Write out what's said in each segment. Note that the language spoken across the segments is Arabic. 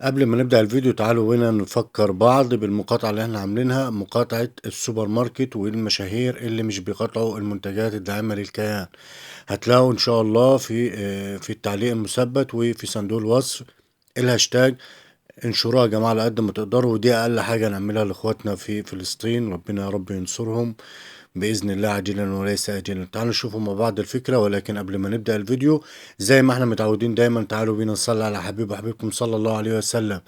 قبل ما نبدأ الفيديو تعالوا هنا نفكر بعض بالمقاطعة اللي احنا عاملينها، مقاطعة السوبر ماركت والمشاهير اللي مش بيقاطعوا المنتجات الداعمة للكيان. هتلاقوا ان شاء الله في التعليق المثبت وفي صندوق الوصف الهاشتاج. انشروها يا جماعة على قد ما تقدروا، ودي اقل حاجة نعملها لاخواتنا في فلسطين، ربنا يا رب ينصرهم بإذن الله عاجلا وليس آجلا. تعالوا نشوفوا مع بعض الفكرة، ولكن قبل ما نبدأ الفيديو زي ما احنا متعودين دايما تعالوا بينا نصلي على حبيب وحبيبكم صلى الله عليه وسلم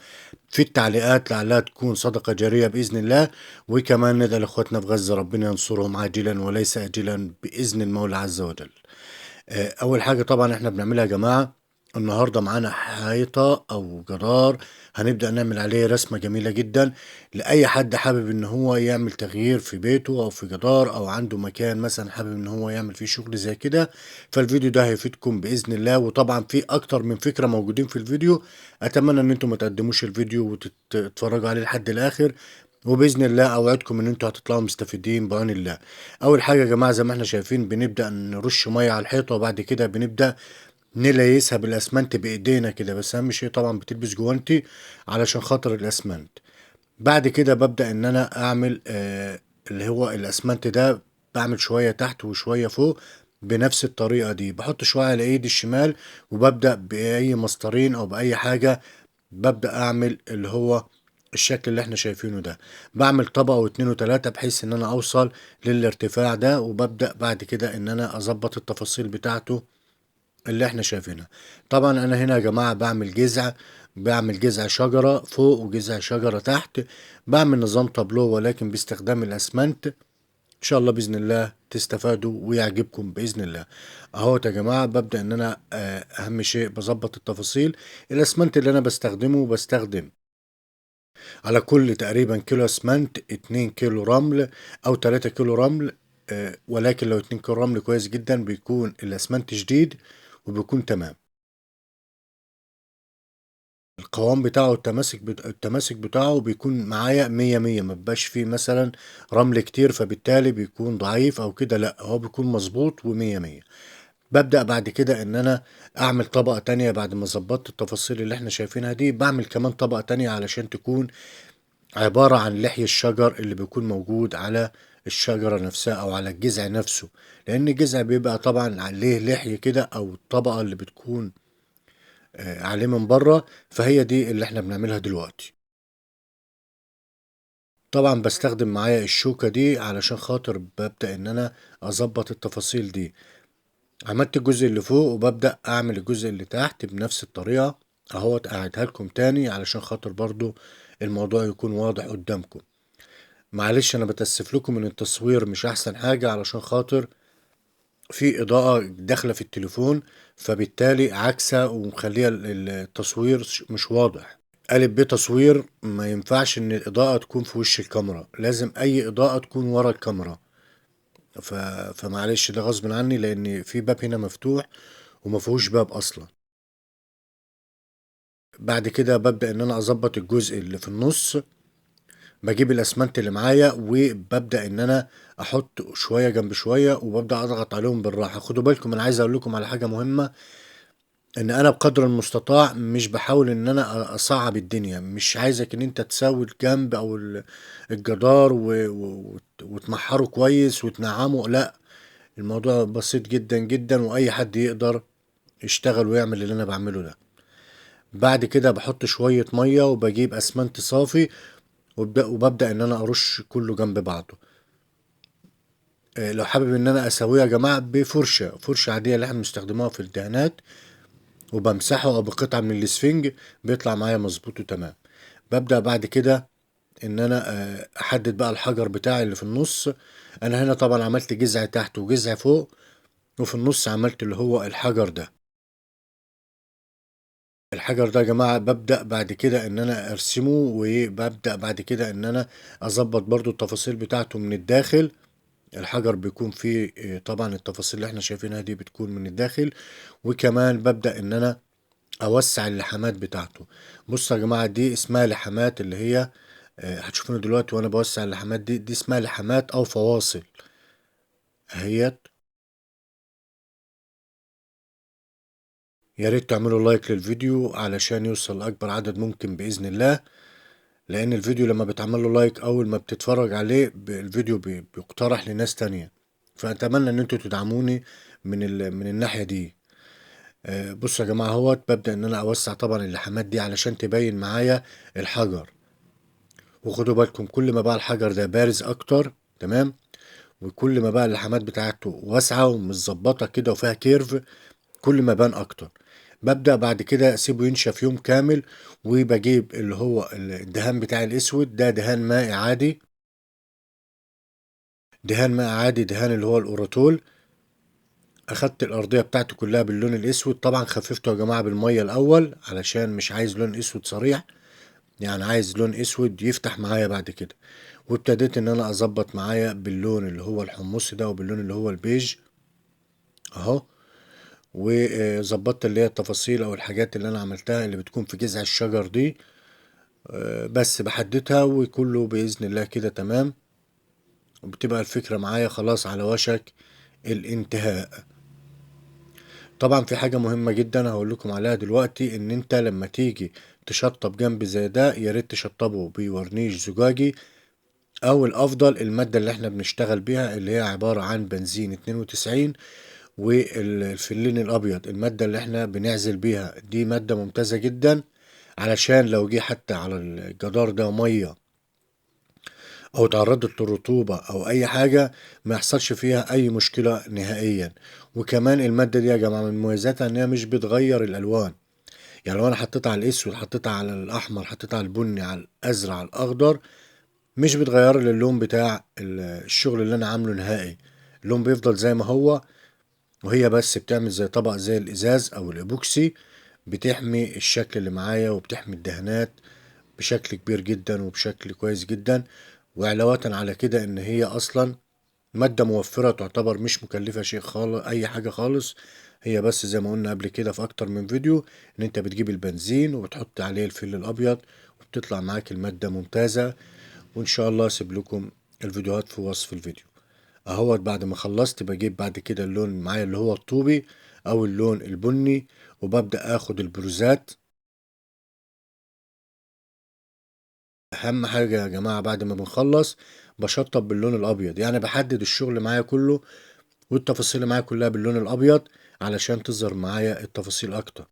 في التعليقات لعلها تكون صدقة جارية بإذن الله. وكمان ندعي لإخواتنا في غزة ربنا ينصرهم عاجلا وليس آجلا بإذن المولى عز وجل. أول حاجة طبعا احنا بنعملها يا جماعة، النهاردة معانا حيطة أو جدار هنبدأ نعمل عليه رسمة جميلة جدا لأي حد حابب إن هو يعمل تغيير في بيته أو في جدار أو عنده مكان مثلا حابب إن هو يعمل فيه شغل زي كده. فالفيديو ده هيفيدكم بإذن الله، وطبعا في أكتر من فكرة موجودين في الفيديو. أتمنى إن انتم ما تقدموش الفيديو وتتفرجوا عليه لحد الآخر، وباذن الله اوعدكم ان انتوا هتطلعوا مستفيدين بعون الله. اول حاجه يا جماعه زي ما احنا شايفين بنبدا نرش ميه على الحيطه، وبعد كده بنبدا نليسها بالاسمنت بايدينا كده، بس اهم شيء طبعا بتلبس جوانتي علشان خاطر الاسمنت. بعد كده ببدا ان انا اعمل اللي هو الاسمنت ده، بعمل شويه تحت وشويه فوق بنفس الطريقه دي، بحط شويه على ايدي الشمال وببدا باي مسطرين او باي حاجه ببدأ أعمل اللي هو الشكل اللي احنا شايفينه ده. بعمل طبقة واتنين وتلاتة بحيث ان انا اوصل للارتفاع ده، وببدأ بعد كده ان انا اظبط التفاصيل بتاعته اللي احنا شايفينها. طبعا انا هنا يا جماعة بعمل جذع شجرة فوق وجذع شجرة تحت. بعمل نظام تابلو ولكن باستخدام الاسمنت. ان شاء الله باذن الله تستفادوا ويعجبكم باذن الله. اهوت يا جماعه ببدا ان انا اهم شيء بظبط التفاصيل. الاسمنت اللي انا بستخدم على كل تقريبا كيلو اسمنت 2 كيلو رمل او 3 كيلو رمل. ولكن لو 2 كيلو رمل كويس جدا بيكون الاسمنت جديد وبيكون تمام. القوام بتاعه التماسك بتاعه بيكون معايا مية مية، ما بيبقاش فيه مثلا رمل كتير فبالتالي بيكون ضعيف او كده، لا هو بيكون مظبوط ومية مية. ببدأ بعد كده ان انا اعمل طبقة تانية بعد ما ظبطت التفاصيل اللي احنا شايفينها دي. بعمل كمان طبقة تانية علشان تكون عبارة عن لحي الشجر اللي بيكون موجود على الشجرة نفسها أو على الجذع نفسه، لأن الجذع بيبقى طبعا عليه لحي كده أو الطبقة اللي بتكون عليه من بره. فهي دي اللي احنا بنعملها دلوقتي. طبعا بستخدم معايا الشوكة دي علشان خاطر ببدأ إن أنا أظبط التفاصيل دي. عملت الجزء اللي فوق وببدأ أعمل الجزء اللي تحت بنفس الطريقة. أهوت أعيدها لكم تاني علشان خاطر برضو الموضوع يكون واضح قدامكم. معلش انا بتاسف لكم ان التصوير مش احسن حاجة علشان خاطر في اضاءة داخلة في التليفون، فبالتالي عكسة ومخليها التصوير مش واضح. قالب ب تصوير ما ينفعش ان الاضاءة تكون في وش الكاميرا، لازم اي اضاءة تكون ورا الكاميرا. ف... فمعلش ده غصب عني لان في باب هنا مفتوح وما فيهوش باب اصلا. بعد كده ببدأ ان انا اظبط الجزء اللي في النص. بجيب الاسمنت اللي معايا وببدا ان انا احط شويه جنب شويه وببدا اضغط عليهم بالراحه. خدوا بالكم انا عايز اقول لكم على حاجه مهمه، ان انا بقدر المستطاع مش بحاول ان انا اصعب الدنيا. مش عايزك ان انت تساوي الجنب او الجدار وتمحره كويس وتنعمه، لا. الموضوع بسيط جدا جدا واي حد يقدر يشتغل ويعمل اللي انا بعمله ده. بعد كده بحط شويه ميه وبجيب اسمنت صافي وببدأ ان انا ارش كله جنب بعضه. لو حابب ان انا اسويه يا جماعه فرشه عاديه اللي احنا بنستخدموها في الدهانات، وبمسحه او بقطعه من الاسفنج بيطلع معايا مظبوط وتمام. ببدا بعد كده ان انا احدد بقى الحجر بتاعي اللي في النص. انا هنا طبعا عملت جذع تحت وجذع فوق، وفي النص عملت اللي هو الحجر ده. الحجر ده يا جماعه ببدا بعد كده ان انا ارسمه، وببدا بعد كده ان انا اظبط برضو التفاصيل بتاعته من الداخل. الحجر بيكون فيه طبعا التفاصيل اللي احنا شايفينها دي بتكون من الداخل. وكمان ببدأ ان انا اوسع اللحامات بتاعته. بصوا يا جماعة دي اسمها لحامات اللي هي هتشوفوني دلوقتي وانا بوسع اللحامات دي اسمها لحامات او فواصل اهيت. يا ريت تعملوا لايك للفيديو علشان يوصل لأكبر عدد ممكن بإذن الله، لأن الفيديو لما بتعمل له لايك أول ما بتتفرج عليه الفيديو بيقترح لناس تانية. فأتمنى إن انتوا تدعموني من الناحية دي. بصوا يا جماعة اهوت ببدأ إن أنا أوسع طبعا اللحامات دي علشان تبين معايا الحجر. وخدوا بالكم كل ما بقى الحجر ده بارز أكتر، تمام، وكل ما بقى اللحامات بتاعته واسعة ومتظبطة كده وفيها كيرف، كل ما بان اكتر. ببدأ بعد كده اسيبه ينشف يوم كامل، وبجيب اللي هو الدهان بتاعي الاسود ده، دهان مائي عادي، دهان مائي عادي، دهان اللي هو الاوراتول. اخدت الارضية بتاعتي كلها باللون الاسود، طبعا خففته يا جماعة بالمية الاول علشان مش عايز لون اسود صريح، يعني عايز لون اسود يفتح معايا بعد كده. وابتديت ان انا اظبط معايا باللون اللي هو الحمصي ده وباللون اللي هو البيج اهو. وظبطت اللي هي التفاصيل او الحاجات اللي انا عملتها اللي بتكون في جذع الشجر دي. بس بحددها وكله بإذن الله كده تمام، وبتبقى الفكرة معايا خلاص على وشك الانتهاء. طبعا في حاجة مهمة جدا هقول لكم عليها دلوقتي، ان انت لما تيجي تشطب جنب زي ده يا ريت تشطبه بورنيش زجاجي، او الافضل المادة اللي احنا بنشتغل بيها اللي هي عبارة عن بنزين 92 والفلين الابيض. المادة اللي احنا بنعزل بيها دي مادة ممتازة جدا، علشان لو جه حتى على الجدار ده مية او تعرضت للرطوبة او اي حاجة ما يحصلش فيها اي مشكلة نهائيا. وكمان المادة دي يا جماعة من مميزاتها ان هي مش بتغير الالوان، يعني لو انا حطيتها على الاسود، حطيتها على الاحمر، حطيتها على البني، على الازرق، على الاخضر، مش بتغير لي اللون بتاع الشغل اللي انا عامله نهائي. اللون بيفضل زي ما هو، وهي بس بتعمل زي طبق زي الازاز او الايبوكسي، بتحمي الشكل اللي معايا وبتحمي الدهانات بشكل كبير جدا وبشكل كويس جدا. وعلاوة على كده ان هي اصلا مادة موفرة، تعتبر مش مكلفة شيء خالص، اي حاجة خالص. هي بس زي ما قلنا قبل كده في اكتر من فيديو، ان انت بتجيب البنزين وبتحط عليه الفل الابيض وبتطلع معاك المادة ممتازة. وان شاء الله اسيب لكم الفيديوهات في وصف الفيديو اهوت. بعد ما خلصت بجيب بعد كده اللون معايا اللي هو الطوبي او اللون البني، وببدأ اخد البروزات. اهم حاجة يا جماعة بعد ما بنخلص بشطب باللون الابيض، يعني بحدد الشغل معايا كله والتفاصيل معايا كلها باللون الابيض علشان تظهر معايا التفاصيل اكتر.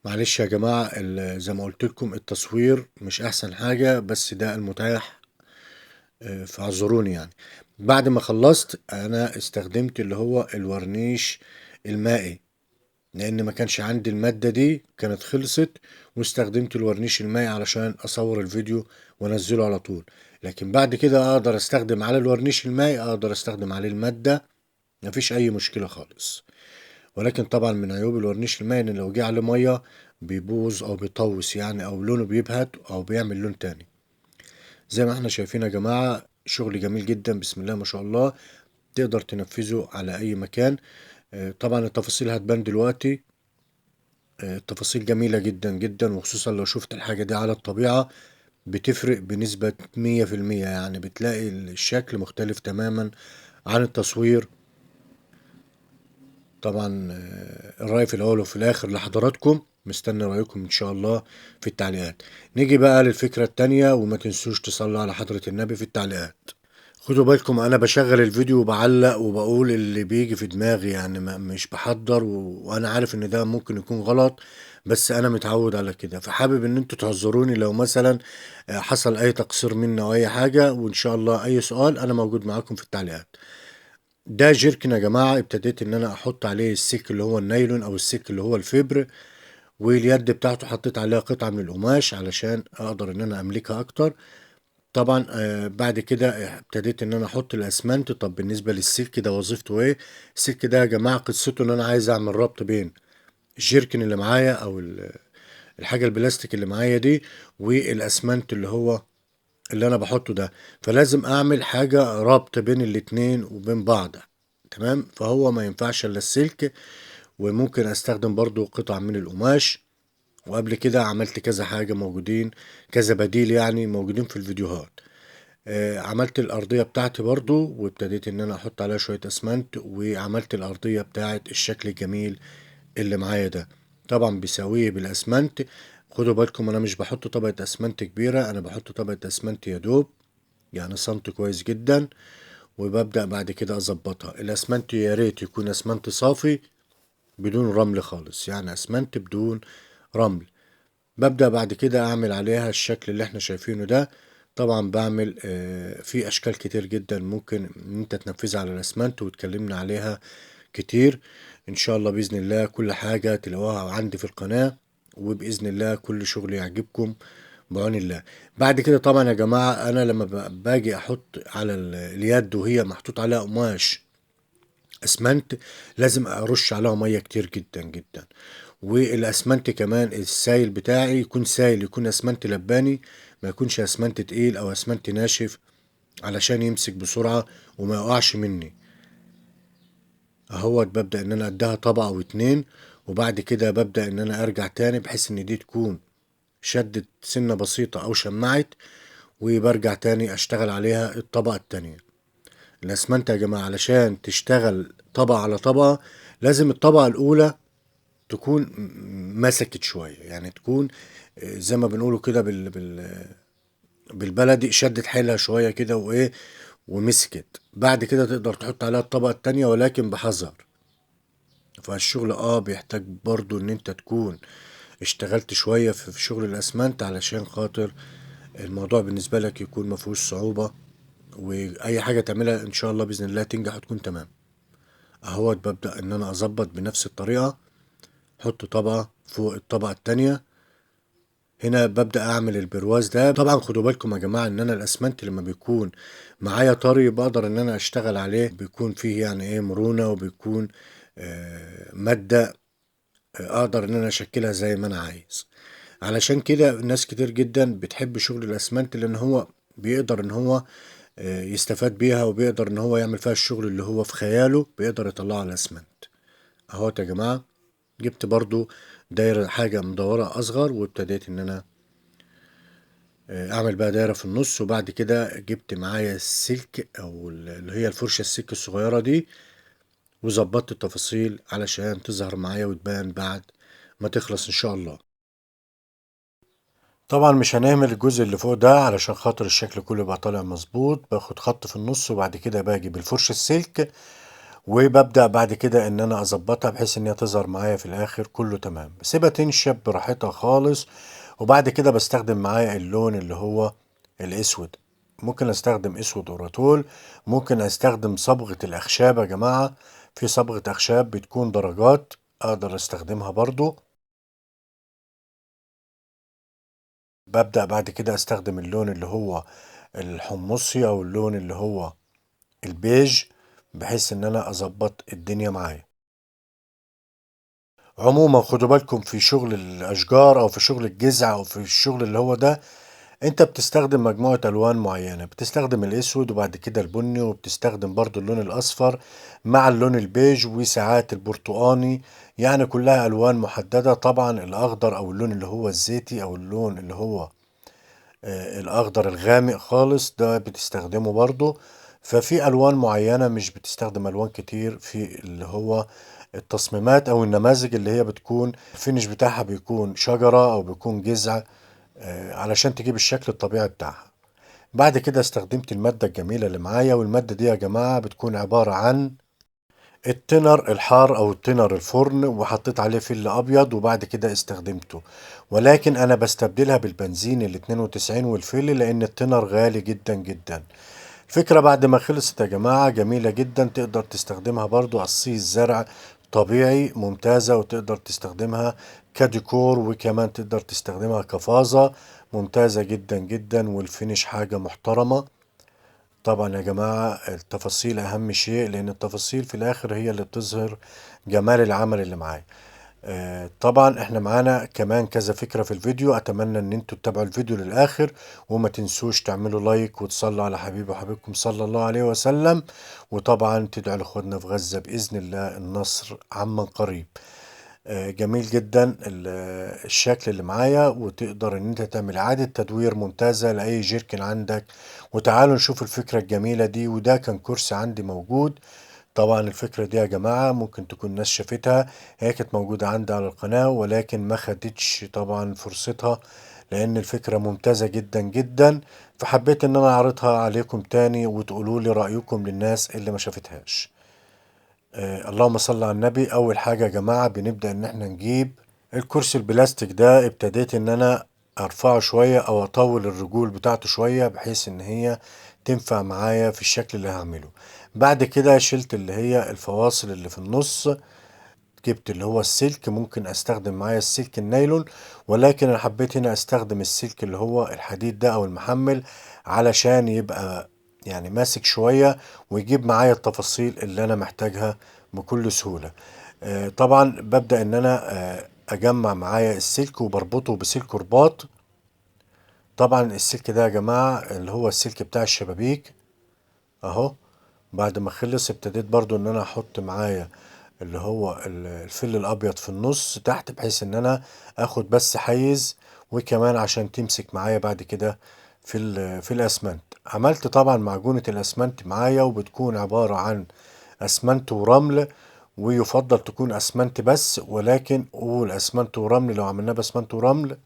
معلش يا جماعة زي ما قلت لكم التصوير مش احسن حاجة، بس ده المتاح، فاعذروني يعني. بعد ما خلصت انا استخدمت اللي هو الورنيش المائي، لان ما كانش عندي المادة دي كانت خلصت، واستخدمت الورنيش المائي علشان اصور الفيديو وانزله على طول. لكن بعد كده اقدر استخدم على الورنيش المائي، اقدر استخدم عليه المادة، مفيش اي مشكلة خالص. ولكن طبعا من عيوب الورنيش المائي ان لو جه عليه مية بيبوظ او بيطوس يعني، او لونه بيبهت او بيعمل لون تاني. زي ما احنا شايفين يا جماعة شغل جميل جدا بسم الله ما شاء الله، تقدر تنفذه على اي مكان. طبعا التفاصيل هتبان دلوقتي، التفاصيل جميلة جدا جدا، وخصوصا لو شفت الحاجة دي على الطبيعة بتفرق بنسبة 100%، يعني بتلاقي الشكل مختلف تماما عن التصوير. طبعا الرأي في الأول وفي الآخر لحضراتكم، مستني رأيكم إن شاء الله في التعليقات. نيجي بقى للفكرة التانية، وما تنسوش تصلوا على حضرة النبي في التعليقات. خدوا بالكم انا بشغل الفيديو وبعلق وبقول اللي بيجي في دماغي، يعني ما مش بحضر وانا عارف ان ده ممكن يكون غلط، بس انا متعود على كده. فحابب ان انتوا تعذروني لو مثلا حصل اي تقصير مني او اي حاجة، وان شاء الله اي سؤال انا موجود معاكم في التعليقات. ده جيركن يا جماعة، ابتديت ان انا احط عليه السلك اللي هو النايلون او السلك اللي هو الفبر، واليد بتاعته حطيت عليها قطعة من القماش علشان اقدر ان انا املكها اكتر. طبعا بعد كده ابتديت ان انا احط الاسمنت. طب بالنسبه للسلك ده وظيفته ايه؟ السلك ده يا جماعه قصته ان انا عايز اعمل ربط بين الجيركن اللي معايا او الحاجه البلاستيك اللي معايا دي والاسمنت اللي هو اللي انا بحطه ده، فلازم اعمل حاجه ربط بين الاتنين وبين بعض، تمام. فهو ما ينفعش الا السلك، وممكن استخدم برضو قطع من القماش. وقبل كده عملت كذا حاجه موجودين، كذا بديل يعني موجودين في الفيديوهات. عملت الارضية بتاعتي برضو، وابتديت ان انا احط عليها شوية اسمنت، وعملت الارضية بتاعت الشكل الجميل اللي معايا ده. طبعا بيساويه بالاسمنت. خدوا بالكم انا مش بحط طبقة اسمنت كبيرة، انا بحط طبقة اسمنت يا دوب يعني سنتي كويس جدا. وببدأ بعد كده اظبطها. الاسمنت يا ريت يكون اسمنت صافي بدون رمل خالص، يعني اسمنت بدون رمل. ببدأ بعد كده اعمل عليها الشكل اللي احنا شايفينه ده. طبعا بعمل في اشكال كتير جدا ممكن ان انت تنفذها على الاسمنت، واتكلمنا عليها كتير. ان شاء الله باذن الله كل حاجة تلاقوها عندي في القناة، وباذن الله كل شغل يعجبكم بعون الله. بعد كده طبعا يا جماعة انا لما باجي احط على اليد وهي محطوط عليها قماش اسمنت، لازم ارش عليها ميه كتير جدا جدا. والاسمنت كمان السايل بتاعي يكون سايل، يكون اسمنت لباني، ما يكونش اسمنت تقيل او اسمنت ناشف، علشان يمسك بسرعة وما يقعش مني. اهوت ببدأ ان انا اديها طبقة او اتنين، وبعد كده ببدأ ان انا ارجع تاني بحيث ان دي تكون شدت سنة بسيطة او شمعت، وبرجع تاني اشتغل عليها الطبقة التانية. الاسمنت يا جماعة علشان تشتغل طبقة على طبقة، لازم الطبقة الاولى تكون مسكت شوية، يعني تكون زي ما بنقوله كده بالبلدي شدت حيلها شوية كده وايه، ومسكت. بعد كده تقدر تحط عليها الطبقة التانية ولكن بحذر. فالشغل بيحتاج برضو ان انت تكون اشتغلت شوية في شغل الاسمنت، علشان خاطر الموضوع بالنسبة لك يكون مفهوش صعوبة، واي حاجة تعملها ان شاء الله باذن الله تنجح وتكون تمام. اهوت ببدأ ان انا اظبط بنفس الطريقة، احط طبقة فوق الطبقة التانية. هنا ببدأ اعمل البرواز ده. طبعا خدوا بالكم يا جماعة ان انا الاسمنت لما بيكون معايا طري بقدر ان انا اشتغل عليه، بيكون فيه يعني ايه مرونة، وبيكون مادة اقدر ان انا اشكلها زي ما انا عايز. علشان كده ناس كتير جدا بتحب شغل الاسمنت، لان هو بيقدر ان هو يستفاد بيها، وبيقدر ان هو يعمل فيها الشغل اللي هو في خياله بيقدر يطلعه على الاسمنت. اهوت يا جماعة جبت برضو دايرة حاجة مدورة اصغر، وابتديت ان انا اعمل بقى دايرة في النص. وبعد كده جبت معايا السلك او اللي هي الفرشة السلك الصغيرة دي، وظبطت التفاصيل علشان تظهر معايا وتبان بعد ما تخلص ان شاء الله. طبعا مش هنعمل الجزء اللي فوق ده علشان خاطر الشكل كله يبقى طالع مظبوط. باخد خط في النص، وبعد كده باجي بالفرشة السلك، وببدأ بعد كده ان انا اظبطها بحيث ان هي تظهر معايا في الاخر كله تمام. بسيبها تنشف براحتها خالص. وبعد كده بستخدم معايا اللون اللي هو الاسود. ممكن استخدم اسود اوراتول، ممكن استخدم صبغة الاخشاب يا جماعة. في صبغة اخشاب بتكون درجات اقدر استخدمها برضو. ببدأ بعد كده استخدم اللون اللي هو الحمصي او اللون اللي هو البيج، بحيث ان انا اظبط الدنيا معايا. عموما خدوا بالكم في شغل الاشجار او في شغل الجذع او في الشغل اللي هو ده، انت بتستخدم مجموعة الوان معينة. بتستخدم الاسود، وبعد كده البني، وبتستخدم برضو اللون الاصفر مع اللون البيج، وساعات البرتقاني. يعني كلها الوان محددة. طبعا الاخضر او اللون اللي هو الزيتي او اللون اللي هو الاخضر الغامق خالص ده بتستخدمه برضو. ففي الوان معينة، مش بتستخدم الوان كتير في اللي هو التصميمات او النماذج اللي هي بتكون الفينش بتاعها بيكون شجرة او بيكون جذع، علشان تجيب الشكل الطبيعي بتاعها. بعد كده استخدمت المادة الجميلة اللي معايا، والمادة دي يا جماعة بتكون عبارة عن التنر الحار او التنر الفرن، وحطيت عليه فل ابيض وبعد كده استخدمته. ولكن انا بستبدلها بالبنزين ال 92 والفل، لان التنر غالي جدا جدا. الفكرة بعد ما خلصت يا جماعة جميلة جدا، تقدر تستخدمها برضو على الصيص زرع طبيعي ممتازة، وتقدر تستخدمها كديكور، وكمان تقدر تستخدمها كفازة ممتازة جدا جدا، والفينش حاجة محترمة. طبعا يا جماعة التفاصيل أهم شيء، لأن التفاصيل في الآخر هي اللي بتظهر جمال العمل اللي معايا. طبعا احنا معانا كمان كذا فكرة في الفيديو. أتمنى إن انتوا تتابعوا الفيديو للآخر، وما تنسوش تعملوا لايك وتصلوا على حبيبي وحبيبكم صلى الله عليه وسلم. وطبعا تدعوا لإخواتنا في غزة بإذن الله النصر عمن قريب. جميل جدا الشكل اللي معايا، وتقدر ان انت تعمل اعادة تدوير ممتازة لاي جيركن عندك. وتعالوا نشوف الفكرة الجميلة دي. وده كان كرسي عندي موجود. طبعا الفكرة دي يا جماعة ممكن تكون ناس شافتها، هي كانت موجودة عندي على القناة ولكن ما خدتش طبعا فرصتها، لان الفكرة ممتازة جدا جدا. فحبيت ان انا اعرضها عليكم تاني وتقولوا لي رأيكم للناس اللي ما شافتهاش. اللهم صل على النبي. اول حاجة يا جماعة بنبدأ ان احنا نجيب الكرسي البلاستيك ده. ابتديت ان انا ارفعه شوية او اطول الرجول بتاعته شوية بحيث ان هي تنفع معايا في الشكل اللي هعمله. بعد كده شلت اللي هي الفواصل اللي في النص. جبت اللي هو السلك، ممكن استخدم معايا السلك النايلون، ولكن انا حبيت هنا استخدم السلك اللي هو الحديد ده او المحمل، علشان يبقى يعني ماسك شوية ويجيب معايا التفاصيل اللي انا محتاجها بكل سهولة. طبعا ببدأ ان انا اجمع معايا السلك وبربطه بسلك رباط. طبعا السلك ده يا جماعة اللي هو السلك بتاع الشبابيك اهو. بعد ما خلص ابتديت برضو ان انا احط معايا اللي هو الفل الابيض في النص تحت، بحيث ان انا اخد بس حيز، وكمان عشان تمسك معايا بعد كده في الاسمنت. عملت طبعا معجونة الاسمنت معايا، وبتكون عبارة عن اسمنت ورمل، ويفضل تكون اسمنت بس. ولكن قول اسمنت ورمل، لو عملناه باسمنت ورمل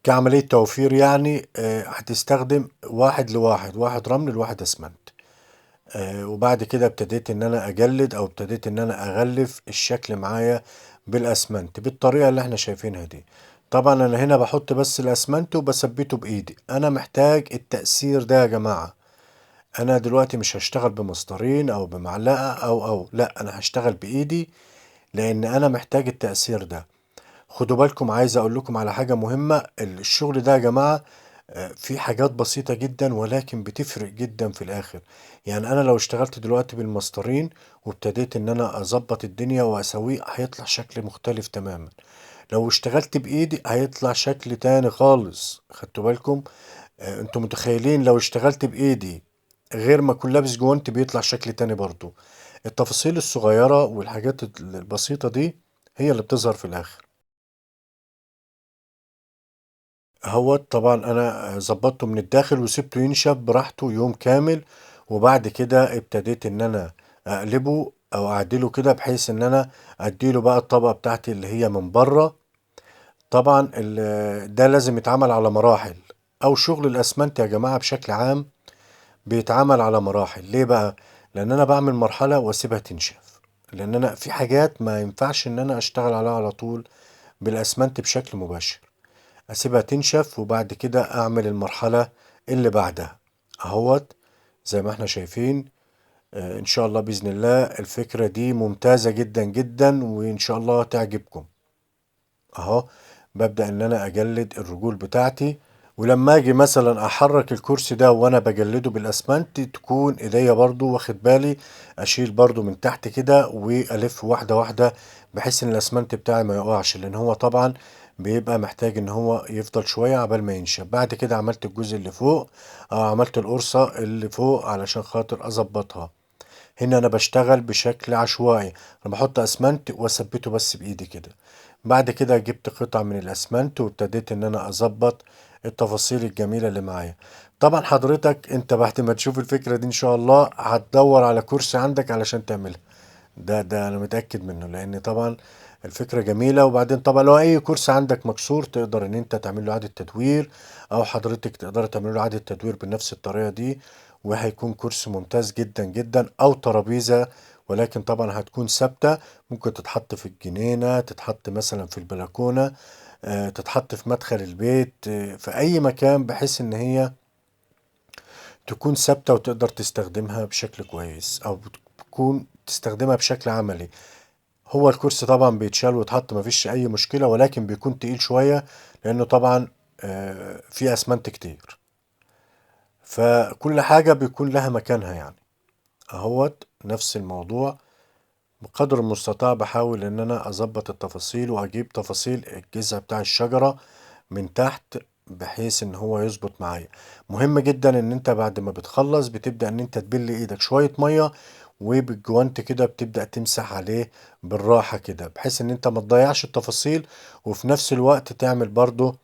كعملية توفير يعني هتستخدم واحد لواحد، واحد رمل لواحد اسمنت. وبعد كده ابتديت ان انا اجلد او ابتديت ان انا اغلف الشكل معايا بالاسمنت بالطريقة اللي احنا شايفينها دي. طبعا انا هنا بحط بس الاسمنت وبثبته بايدي. انا محتاج التأثير ده يا جماعة. انا دلوقتي مش هشتغل بمسطرين او بمعلقة او لا، انا هشتغل بايدي، لان انا محتاج التأثير ده. خدوا بالكم، عايز اقول لكم على حاجة مهمة. الشغل ده يا جماعة في حاجات بسيطة جدا ولكن بتفرق جدا في الاخر. يعني انا لو اشتغلت دلوقتي بالمسطرين وابتديت ان انا اظبط الدنيا واسويه، هيطلع شكل مختلف تماما. لو اشتغلت بايدي هيطلع شكل تاني خالص. خدتوا بالكم؟ انتوا متخيلين لو اشتغلت بايدي غير ما اكون لابس جوانت بيطلع شكل تاني برضو. التفاصيل الصغيرة والحاجات البسيطة دي هي اللي بتظهر في الاخر. هو طبعا انا ظبطته من الداخل وسبته ينشف براحته يوم كامل. وبعد كده ابتديت ان انا اقلبه او اعدله كده بحيث ان انا اديله بقى الطبقة بتاعتي اللي هي من بره. طبعا ده لازم يتعمل على مراحل، او شغل الاسمنت يا جماعة بشكل عام بيتعمل على مراحل. ليه بقى؟ لان انا بعمل مرحلة واسيبها تنشف، لان انا في حاجات ما ينفعش ان انا اشتغل عليها على طول بالاسمنت بشكل مباشر. اسيبها تنشف وبعد كده اعمل المرحلة اللي بعدها اهوت. زي ما احنا شايفين. ان شاء الله بإذن الله الفكرة دي ممتازة جدا جدا وان شاء الله تعجبكم. اهو ببدأ ان انا اجلد الرجول بتاعتي. ولما اجي مثلا احرك الكرسي ده وانا بجلده بالاسمنت، تكون ايديا برضو واخد بالي اشيل برضو من تحت كده والف واحدة واحدة، بحيث ان الاسمنت بتاعي ما يقعش، لان هو طبعا بيبقى محتاج ان هو يفضل شوية عبال ما ينشف. بعد كده عملت الجزء اللي فوق، او عملت القرصة اللي فوق علشان خاطر اظبطها. هنا انا بشتغل بشكل عشوائي، انا بحط اسمنت واثبته بس بايدي كده. بعد كده جبت قطع من الاسمنت وابتديت ان انا اظبط التفاصيل الجميلة اللي معايا. طبعا حضرتك انت بعد ما تشوف الفكرة دي ان شاء الله هتدور على كرسي عندك علشان تعملها. ده انا متأكد منه، لان طبعا الفكرة جميلة. وبعدين طبعا لو اي كرسي عندك مكسور تقدر ان انت تعمل له اعادة تدوير، او حضرتك تقدر تعمل له اعادة تدوير بنفس الطريقة دي، وهيكون كرسي ممتاز جدا جدا. او ترابيزة، ولكن طبعا هتكون ثابتة. ممكن تتحط في الجنينة، تتحط مثلا في البلكونة، تتحط في مدخل البيت، في اي مكان، بحيث ان هي تكون ثابتة وتقدر تستخدمها بشكل كويس، او تكون تستخدمها بشكل عملي. هو الكرسي طبعا بيتشال ويتحط مفيش اي مشكلة، ولكن بيكون تقيل شوية، لانه طبعا فيه اسمنت كتير. فكل حاجة بيكون لها مكانها يعني. اهوت نفس الموضوع. بقدر المستطاع بحاول ان انا اظبط التفاصيل واجيب تفاصيل الجذع بتاع الشجرة من تحت، بحيث ان هو يظبط معايا. مهم جدا ان انت بعد ما بتخلص بتبدأ ان انت تبل ايدك شوية مية، وبالجوانت كده بتبدأ تمسح عليه بالراحة كده، بحيث ان انت ما تضيعش التفاصيل، وفي نفس الوقت تعمل برضو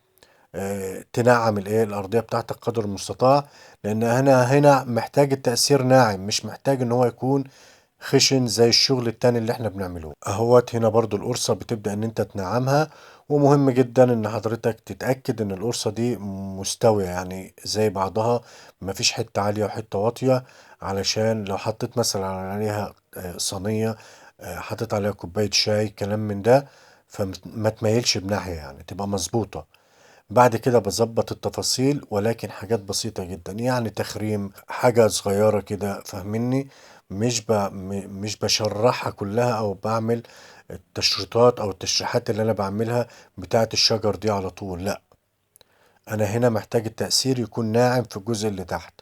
تنعم الارضية بتاعتك قدر المستطاع. لان هنا محتاج التأثير ناعم، مش محتاج ان هو يكون خشن زي الشغل التاني اللي احنا بنعمله اهوت. هنا برضو القرصة بتبدأ ان انت تنعمها، ومهم جدا ان حضرتك تتأكد ان القرصة دي مستوية يعني زي بعضها، مفيش حتة عالية وحتة واطية، علشان لو حطيت مثلا عليها صينية، حطيت عليها كوباية شاي كلام من ده، فما تميلش بناحية يعني تبقى مظبوطة. بعد كده بظبط التفاصيل، ولكن حاجات بسيطة جدا يعني تخريم حاجة صغيرة كده، فاهمني؟ مش بشرحها كلها او بعمل التشريطات او التشريحات اللي انا بعملها بتاعة الشجر دي على طول، لا. انا هنا محتاج التأثير يكون ناعم في الجزء اللي تحت.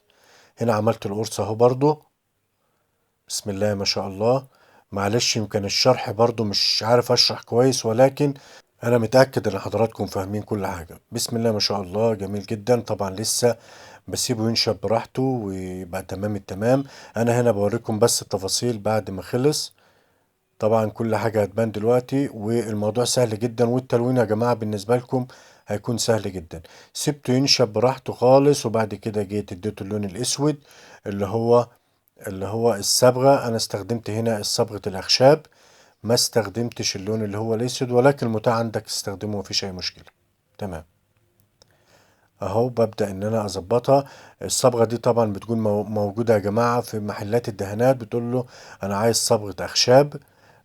هنا عملت القرص اهو برضو، بسم الله ما شاء الله. معلش يمكن الشرح برضو مش عارف اشرح كويس، ولكن انا متأكد ان حضراتكم فاهمين كل حاجة. بسم الله ما شاء الله، جميل جدا. طبعا لسه بسيبه ينشف براحته ويبقى تمام التمام. انا هنا بوريكم بس التفاصيل بعد ما خلص. طبعا كل حاجة هتبان دلوقتي، والموضوع سهل جدا، والتلوين يا جماعة بالنسبة لكم هيكون سهل جدا. سبته ينشف براحته خالص، وبعد كده جيت اديته اللون الاسود اللي هو الصبغة. انا استخدمت هنا صبغة الاخشاب، ما استخدمتش اللون اللي هو الاسود، ولكن المتاح عندك تستخدمه مفيش اي مشكلة. تمام. اهو ببدأ ان انا اظبطها. الصبغة دي طبعا بتكون موجودة يا جماعة في محلات الدهانات. بتقول له انا عايز صبغة اخشاب،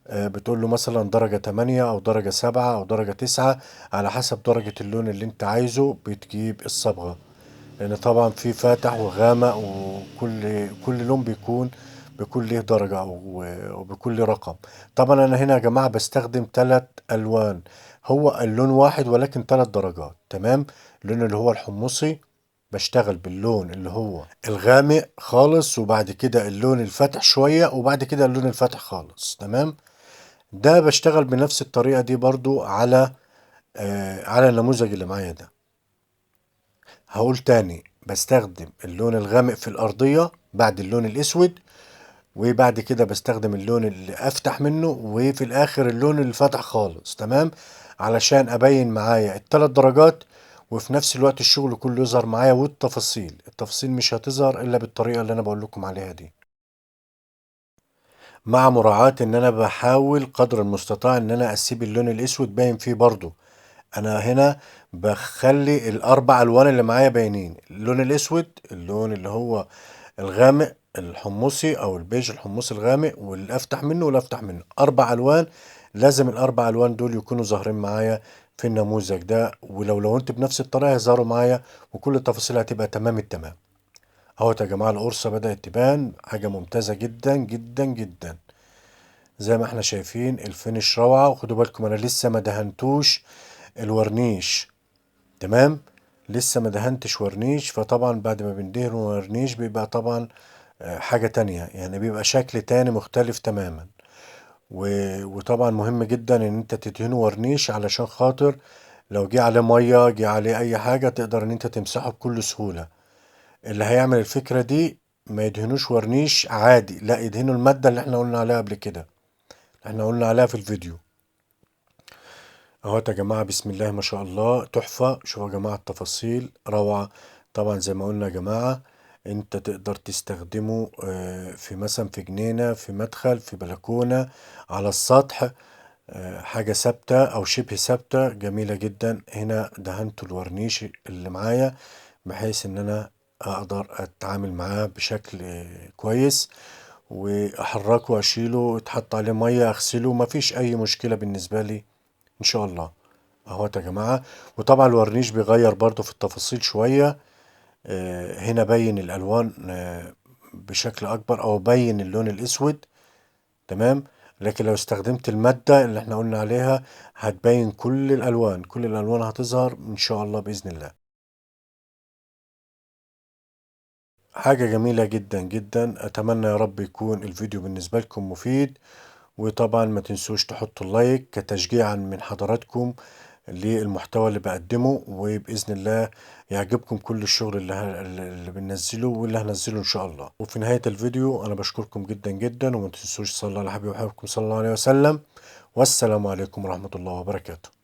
بتقول له مثلا درجة 8 او درجة 7 او درجة 9، على حسب درجة اللون اللي انت عايزه بتجيب الصبغة. لان طبعا في فاتح وغامق، وكل لون بيكون ليه درجة او بيكون ليه رقم. طبعا انا هنا يا جماعة بستخدم 3 الوان، هو اللون واحد ولكن 3 درجات. تمام. اللون اللي هو الحمصي بشتغل باللون اللي هو الغامق خالص، وبعد كده اللون الفاتح شوية، وبعد كده اللون الفاتح خالص. تمام. ده بشتغل بنفس الطريقة دي برضو على النموذج اللي معايا ده. هقول تاني، بستخدم اللون الغامق في الأرضية بعد اللون الأسود، وبعد كده بستخدم اللون اللي أفتح منه، وفي الآخر اللون الفاتح خالص. تمام. علشان أبين معايا ال3 درجات، وفي نفس الوقت الشغل كله يظهر معايا، التفاصيل مش هتظهر إلا بالطريقة اللي أنا بقول لكم عليها دي، مع مراعاة إن أنا بحاول قدر المستطاع إن أنا أسيب اللون الأسود باين فيه برضه. انا هنا بخلي ال4 الوان اللي معايا باينين، اللون الاسود، اللون اللي هو الغامق الحمصي او البيج الحمصي الغامق، والافتح منه والافتح منه، 4 الوان. لازم ال4 الوان دول يكونوا ظاهرين معايا في النموذج ده، ولو لونت بنفس الطريقة هيظهروا معايا، وكل التفاصيل هتبقى تمام التمام. اهوت يا جماعة القرصة بدأت تبان، حاجة ممتازة جدا جدا جدا. زي ما احنا شايفين الفينش روعة. وخدوا بالكم انا لسه ما دهنتوش الورنيش. تمام. لسه ما دهنتش ورنيش، فطبعا بعد ما بندهن ورنيش بيبقى طبعا حاجة تانية، يعني بيبقى شكل تاني مختلف تماما. وطبعا مهم جدا ان انت تدهنه ورنيش، علشان خاطر لو جه عليه مية، جه عليه اي حاجة، تقدر ان انت تمسحه بكل سهولة. اللي هيعمل الفكرة دي ما يدهنوش ورنيش عادي، لا، يدهنوا المادة اللي احنا قلنا عليها قبل كده، احنا قلنا عليها في الفيديو. اهوت يا جماعة بسم الله ما شاء الله، تحفة. شوفوا يا جماعة التفاصيل روعة. طبعا زي ما قلنا يا جماعة، انت تقدر تستخدمه في مثلا في جنينة، في مدخل، في بلكونة، على السطح، حاجة ثابتة او شبه ثابتة، جميلة جدا. هنا دهنت الورنيش اللي معايا بحيث ان انا اقدر اتعامل معاه بشكل كويس، واحركه واشيله، اتحط عليه مية اغسله، مفيش اي مشكلة بالنسبة لي ان شاء الله. اهوت يا جماعة. وطبعا الورنيش بيغير برضو في التفاصيل شوية. هنا بين الالوان بشكل اكبر، او بين اللون الاسود. تمام. لكن لو استخدمت المادة اللي احنا قلنا عليها هتبين كل الالوان هتظهر ان شاء الله بإذن الله. حاجة جميلة جدا جدا. اتمنى يا رب يكون الفيديو بالنسبة لكم مفيد. وطبعا ما تنسوش تحطوا اللايك كتشجيعا من حضراتكم للمحتوى اللي بقدمه، وبإذن الله يعجبكم كل الشغل اللي بننزله واللي هنزله إن شاء الله. وفي نهاية الفيديو أنا بشكركم جدا جدا، وما تنسوش صلوا على حبيب وحبيبكم صلى الله عليه وسلم، والسلام عليكم ورحمة الله وبركاته.